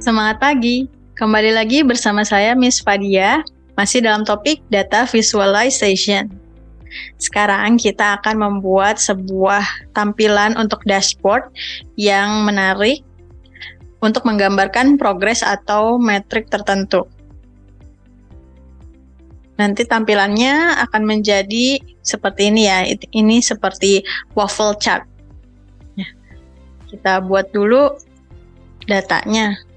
Semangat pagi, kembali lagi bersama saya Miss Fadia, masih dalam topik data visualization. Sekarang kita akan membuat sebuah tampilan untuk dashboard yang menarik untuk menggambarkan progres atau metrik tertentu. Nanti tampilannya akan menjadi seperti ini ya, ini seperti waffle chart. Kita buat dulu datanya.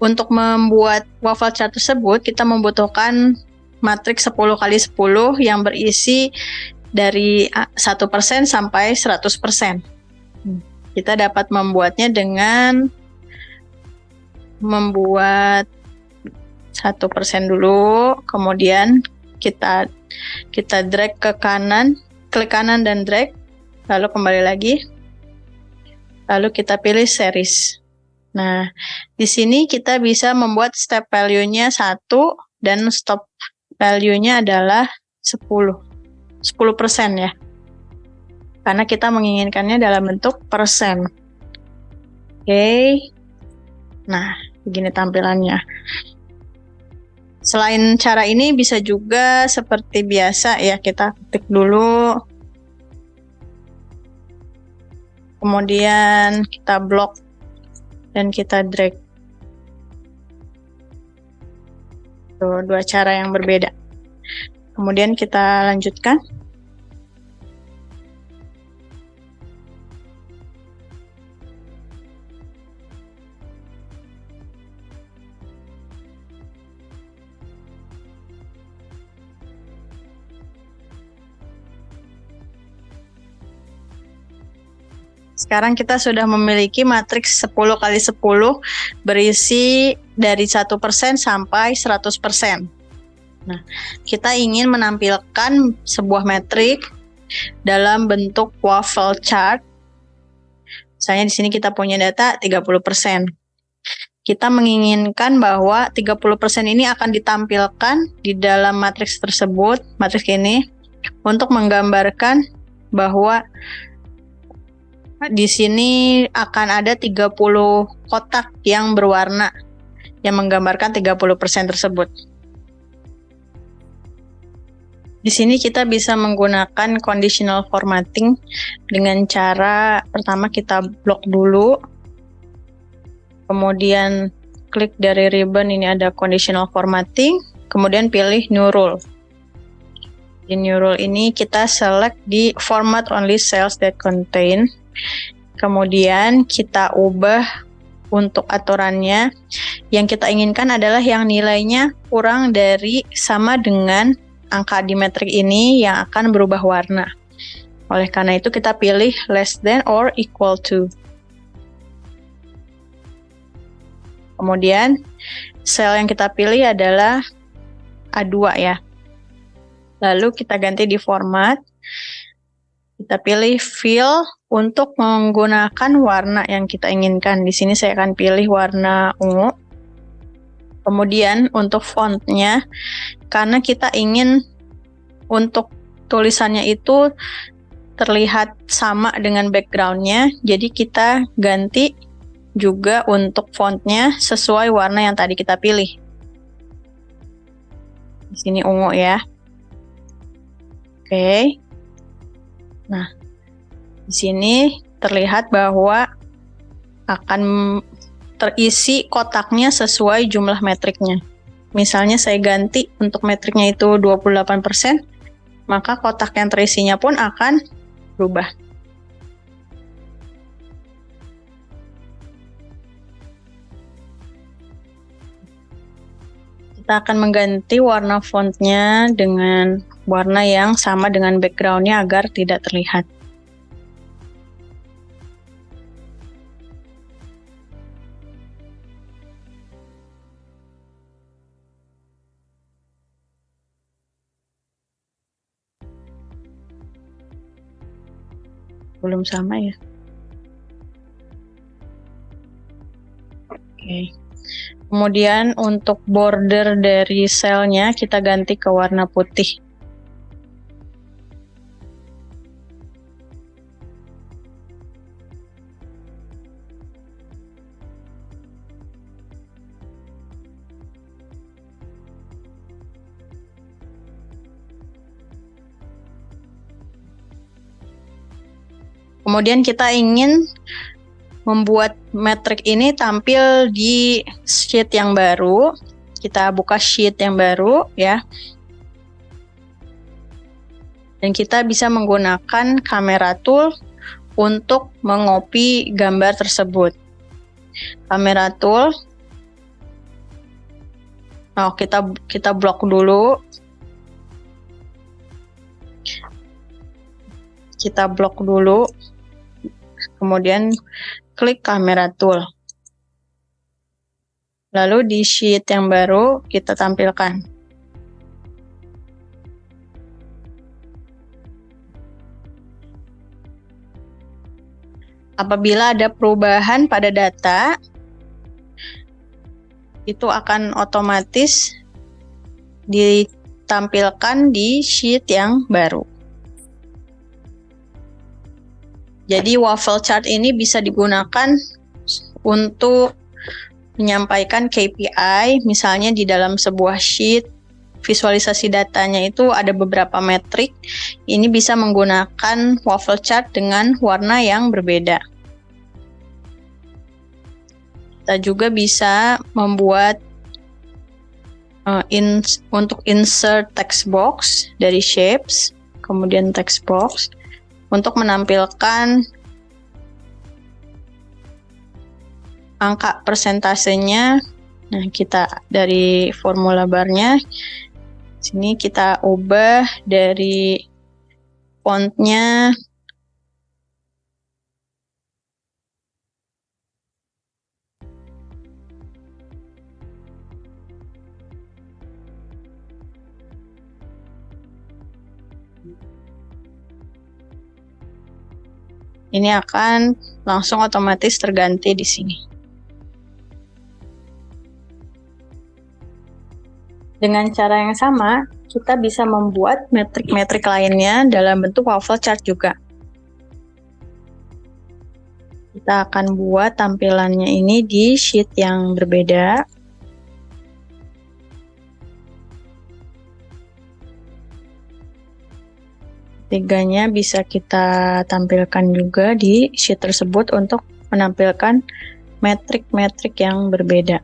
Untuk membuat waffle chart tersebut, kita membutuhkan matriks 10 kali 10 yang berisi dari 1% sampai 100%. Kita dapat membuatnya dengan membuat 1% dulu, kemudian kita drag ke kanan, klik kanan dan drag, lalu kembali lagi, lalu kita pilih series. Nah, di sini kita bisa membuat step value-nya 1 dan stop value-nya adalah 10%. 10% ya. Karena kita menginginkannya dalam bentuk persen. Oke. Nah, begini tampilannya. Selain cara ini bisa juga seperti biasa ya, kita ketik dulu. Kemudian kita blok dan kita drag. Tuh, dua cara yang berbeda. Kemudian kita lanjutkan. Sekarang kita sudah memiliki matriks 10 kali 10 berisi dari 1% sampai 100%. Nah, kita ingin menampilkan sebuah metrik dalam bentuk waffle chart. Misalnya di sini kita punya data 30%. Kita menginginkan bahwa 30% ini akan ditampilkan di dalam matriks tersebut, matriks ini, untuk menggambarkan bahwa di sini akan ada 30 kotak yang berwarna yang menggambarkan 30% tersebut. Di sini kita bisa menggunakan conditional formatting dengan cara pertama kita blok dulu. Kemudian klik dari ribbon, ini ada conditional formatting, kemudian pilih new rule. Di new rule ini kita select di format only cells that contain. Kemudian kita ubah untuk aturannya. Yang kita inginkan adalah yang nilainya kurang dari sama dengan angka di metrik ini yang akan berubah warna. Oleh karena itu kita pilih less than or equal to. Kemudian sel yang kita pilih adalah A2 ya. Lalu kita ganti di format. Kita pilih fill untuk menggunakan warna yang kita inginkan. Di sini saya akan pilih warna ungu. Kemudian untuk fontnya, karena kita ingin untuk tulisannya itu terlihat sama dengan backgroundnya, jadi kita ganti juga untuk fontnya sesuai warna yang tadi kita pilih. Di sini ungu ya. Oke. Nah, di sini terlihat bahwa akan terisi kotaknya sesuai jumlah metriknya. Misalnya saya ganti untuk metriknya itu 28%, maka kotak yang terisinya pun akan berubah. Kita akan mengganti warna fontnya dengan warna yang sama dengan backgroundnya agar tidak terlihat. Belum sama ya. Oke. Kemudian untuk border dari selnya kita ganti ke warna putih. Kemudian kita ingin membuat metrik ini tampil di sheet yang baru. Kita buka sheet yang baru ya. Dan kita bisa menggunakan kamera tool untuk mengopi gambar tersebut. Kamera tool. Nah, kita blok dulu. Kita blok dulu. Kemudian klik kamera tool. Lalu di sheet yang baru kita tampilkan. Apabila ada perubahan pada data, itu akan otomatis ditampilkan di sheet yang baru. Jadi waffle chart ini bisa digunakan untuk menyampaikan KPI, misalnya di dalam sebuah sheet, visualisasi datanya itu ada beberapa metrik. Ini bisa menggunakan waffle chart dengan warna yang berbeda. Kita juga bisa membuat untuk insert text box dari shapes, kemudian text box untuk menampilkan angka persentasenya. Nah, kita dari formula barnya sini kita ubah dari fontnya ini akan langsung otomatis terganti di sini. Dengan cara yang sama, kita bisa membuat metrik-metrik lainnya dalam bentuk waffle chart juga. Kita akan buat tampilannya ini di sheet yang berbeda. Tiganya bisa kita tampilkan juga di sheet tersebut untuk menampilkan metrik-metrik yang berbeda.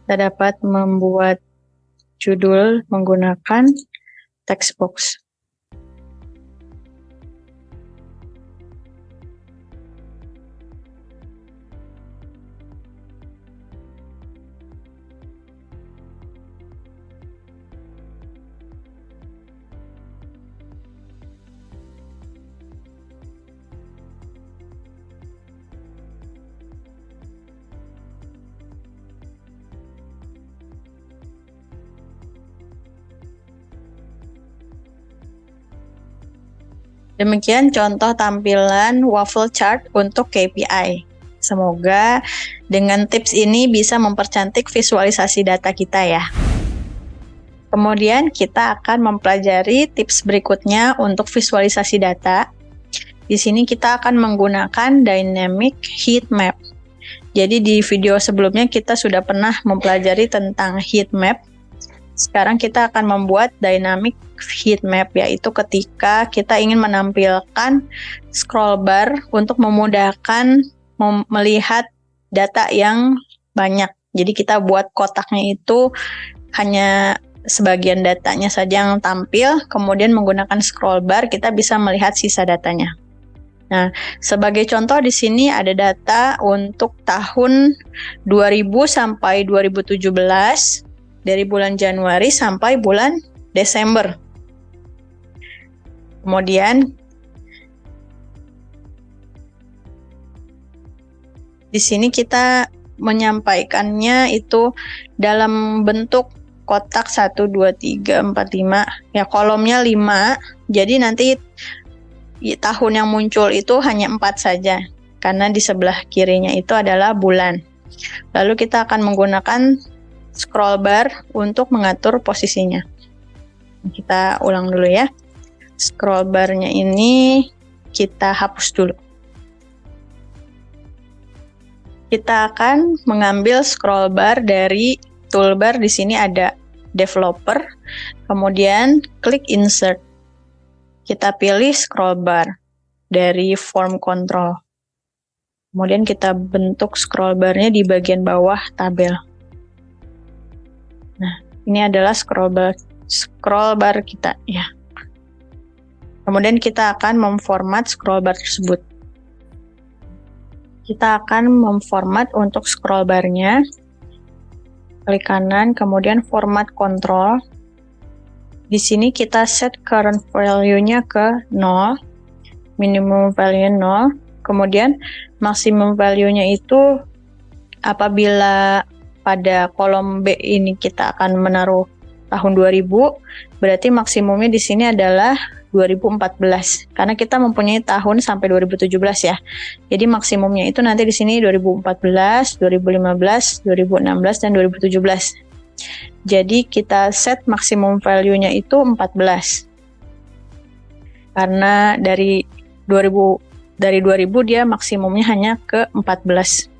Kita dapat membuat judul menggunakan text box. Demikian contoh tampilan waffle chart untuk KPI. Semoga dengan tips ini bisa mempercantik visualisasi data kita ya. Kemudian kita akan mempelajari tips berikutnya untuk visualisasi data. Di sini kita akan menggunakan dynamic heat map. Jadi di video sebelumnya kita sudah pernah mempelajari tentang heat map. Sekarang kita akan membuat dynamic heat map, yaitu ketika kita ingin menampilkan scroll bar untuk memudahkan melihat data yang banyak. Jadi kita buat kotaknya itu hanya sebagian datanya saja yang tampil, kemudian menggunakan scroll bar kita bisa melihat sisa datanya. Nah, sebagai contoh di sini ada data untuk tahun 2000 sampai 2017. Dari bulan Januari sampai bulan Desember. Kemudian di sini kita menyampaikannya itu dalam bentuk kotak 1, 2, 3, 4, 5. Ya, kolomnya 5. Jadi nanti tahun yang muncul itu hanya 4 saja. Karena di sebelah kirinya itu adalah bulan. Lalu kita akan menggunakan scroll bar untuk mengatur posisinya. Kita ulang dulu ya. scroll bar-nya ini kita hapus dulu. Kita akan mengambil scroll bar dari toolbar. Di sini ada developer, kemudian klik insert. Kita pilih scroll bar dari form control. Kemudian kita bentuk scroll bar-nya di bagian bawah tabel. Nah, ini adalah scroll bar kita ya. Kemudian kita akan memformat scroll bar tersebut. Kita akan memformat untuk scroll bar-nya. Klik kanan, kemudian format control. Di sini kita set current value-nya ke 0, minimum value 0, kemudian maximum value-nya itu apabila pada kolom B ini kita akan menaruh tahun 2000, berarti maksimumnya di sini adalah 2014 karena kita mempunyai tahun sampai 2017 ya. Jadi maksimumnya itu nanti di sini 2014, 2015, 2016 dan 2017. Jadi kita set maksimum value-nya itu 14. Karena dari 2000 dia maksimumnya hanya ke 14.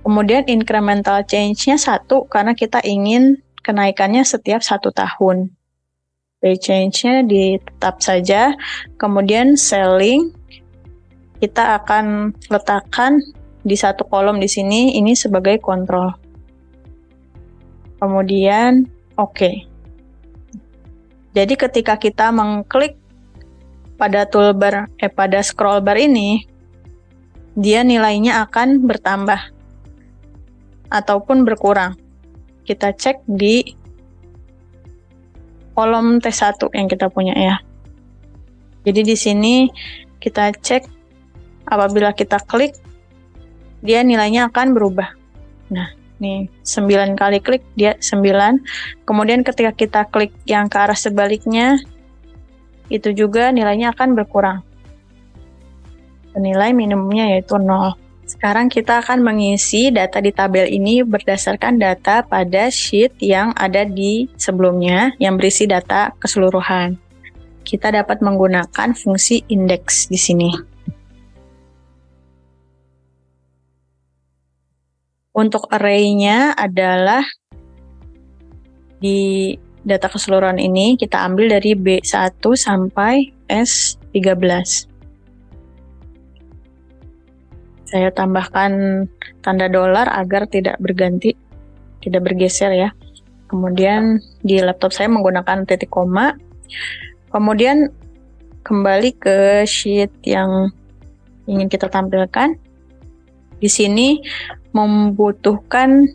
Kemudian incremental change-nya 1 karena kita ingin kenaikannya setiap 1 tahun. Rate change-nya tetap saja. Kemudian selling kita akan letakkan di satu kolom di sini, ini sebagai kontrol. Kemudian oke. Jadi ketika kita mengklik pada toolbar pada scroll bar ini, dia nilainya akan bertambah ataupun berkurang. Kita cek di kolom T1 yang kita punya ya. Jadi di sini kita cek apabila kita klik dia nilainya akan berubah. Nah, nih 9 kali klik dia 9. Kemudian ketika kita klik yang ke arah sebaliknya itu juga nilainya akan berkurang. Nilai minimumnya yaitu 0. Sekarang kita akan mengisi data di tabel ini berdasarkan data pada sheet yang ada di sebelumnya yang berisi data keseluruhan. Kita dapat menggunakan fungsi index di sini. Untuk array-nya adalah di data keseluruhan ini kita ambil dari B1 sampai S13. Saya tambahkan tanda dolar agar tidak berganti, tidak bergeser ya. Kemudian di laptop saya menggunakan titik koma. Kemudian kembali ke sheet yang ingin kita tampilkan. Di sini membutuhkan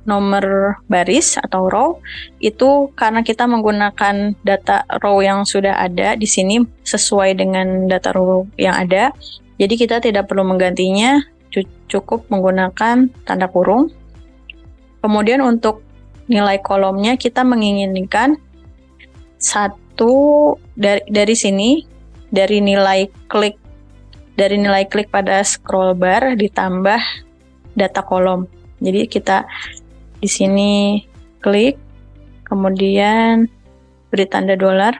nomor baris atau row. Itu karena kita menggunakan data row yang sudah ada di sini sesuai dengan data row yang ada. Jadi kita tidak perlu menggantinya, cukup menggunakan tanda kurung. Kemudian untuk nilai kolomnya kita menginginkan satu dari sini, dari nilai klik pada scroll bar ditambah data kolom. Jadi kita di sini klik, kemudian beri tanda dolar.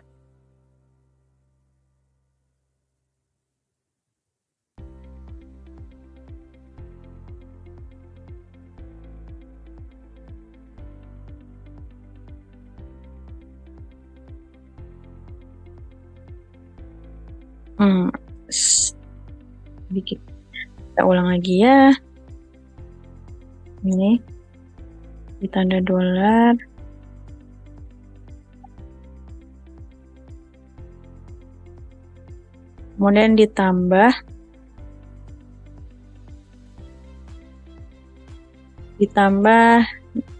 Sedikit. Kita ulang lagi ya. Ini di tanda dolar. Kemudian ditambah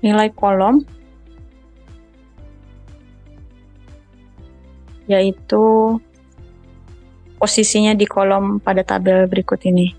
nilai kolom, yaitu posisinya di kolom pada tabel berikut ini.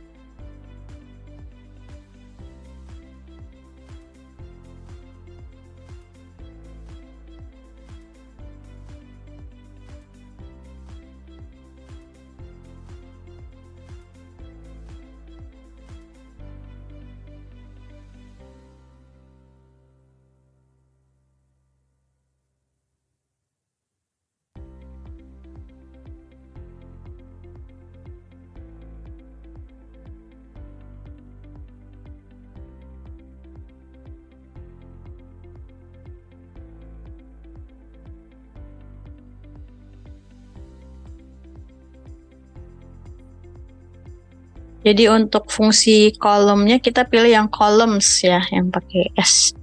Jadi untuk fungsi kolomnya kita pilih yang columns ya, yang pakai S.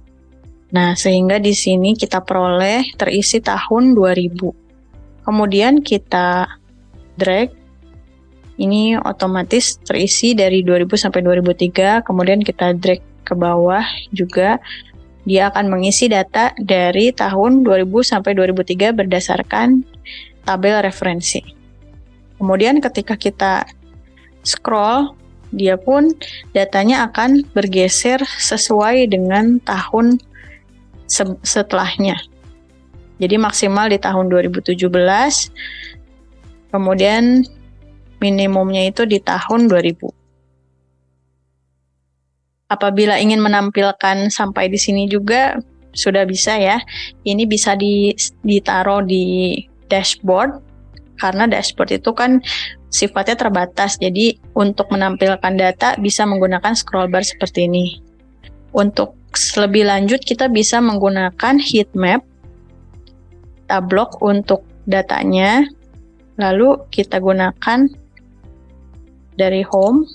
Nah, sehingga di sini kita peroleh terisi tahun 2000. Kemudian kita drag, ini otomatis terisi dari 2000 sampai 2003, kemudian kita drag ke bawah juga, dia akan mengisi data dari tahun 2000 sampai 2003 berdasarkan tabel referensi. Kemudian ketika kita scroll, dia pun datanya akan bergeser sesuai dengan tahun setelahnya. Jadi maksimal di tahun 2017, kemudian minimumnya itu di tahun 2000. Apabila ingin menampilkan sampai di sini juga sudah bisa ya. Ini bisa ditaruh di dashboard, karena dashboard itu kan sifatnya terbatas. Jadi untuk menampilkan data bisa menggunakan scroll bar seperti ini. Untuk lebih lanjut kita bisa menggunakan heat map, kita blok untuk datanya, lalu kita gunakan dari home,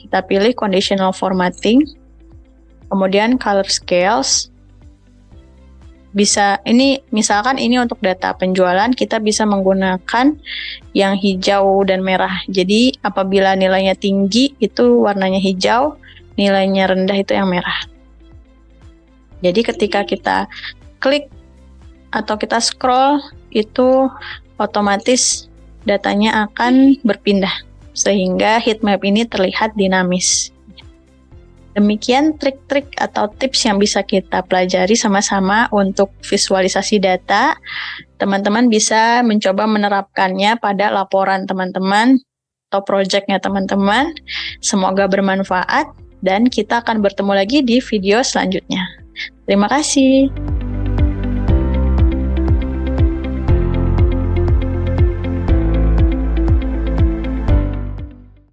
kita pilih conditional formatting, kemudian color scales. Bisa, ini misalkan ini untuk data penjualan, kita bisa menggunakan yang hijau dan merah. Jadi apabila nilainya tinggi itu warnanya hijau, nilainya rendah itu yang merah. Jadi ketika kita klik atau kita scroll, itu otomatis datanya akan berpindah, sehingga heat map ini terlihat dinamis. Demikian trik-trik atau tips yang bisa kita pelajari sama-sama untuk visualisasi data. Teman-teman bisa mencoba menerapkannya pada laporan teman-teman atau proyeknya teman-teman. Semoga bermanfaat dan kita akan bertemu lagi di video selanjutnya. Terima kasih.